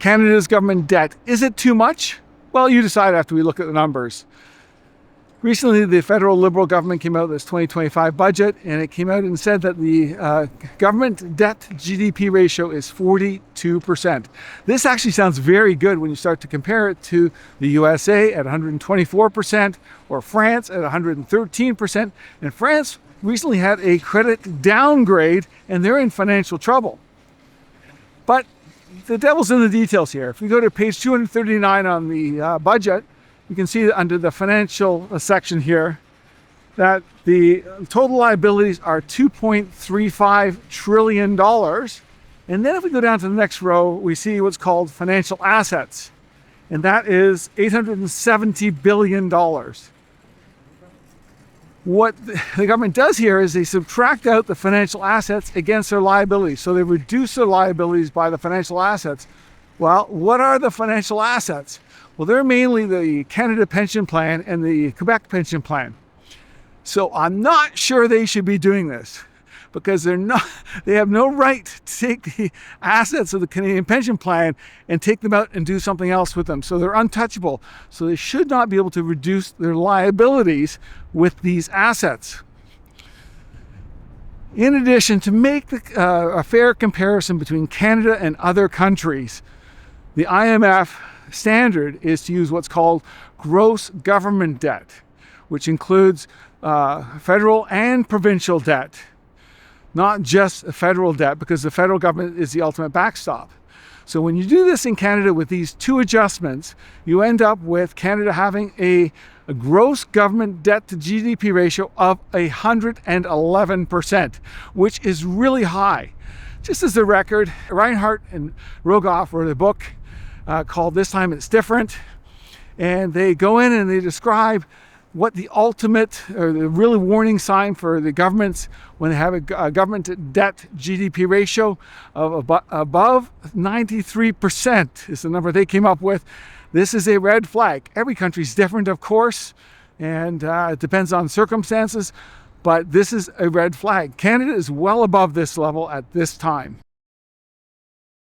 Canada's government debt. Is it too much? Well, you decide after we look at the numbers. Recently, the federal Liberal government came out with this 2025 budget, and it came out and said that the government debt GDP ratio is 42%. This actually sounds very good when you start to compare it to the USA at 124% or France at 113%. And France recently had a credit downgrade, and they're in financial trouble. But the devil's in the details here. If we go to page 239 on the budget, you can see under the financial section here that the total liabilities are $2.35 trillion. And then if we go down to the next row, we see what's called financial assets. And that is $870 billion. What the government does here is they subtract out the financial assets against their liabilities. So they reduce their liabilities by the financial assets. Well, what are the financial assets? Well, they're mainly the Canada Pension Plan and the Quebec Pension Plan. So I'm not sure they should be doing this because they have no right to take the assets of the Canadian Pension Plan and take them out and do something else with them. So they're untouchable. So they should not be able to reduce their liabilities with these assets. In addition, to make a fair comparison between Canada and other countries, the IMF standard is to use what's called gross government debt, which includes federal and provincial debt, not just federal debt, because the federal government is the ultimate backstop. So when you do this in Canada with these two adjustments, you end up with Canada having a gross government debt to GDP ratio of 111%, which is really high. Just as a record, Reinhardt and Rogoff wrote a book called This Time It's Different, and they go in and they describe what the ultimate or the really warning sign for the governments when they have a government debt GDP ratio of above 93% is the number they came up with. This is a red flag. Every country's different, of course, and it depends on circumstances, but this is a red flag. Canada is well above this level at this time.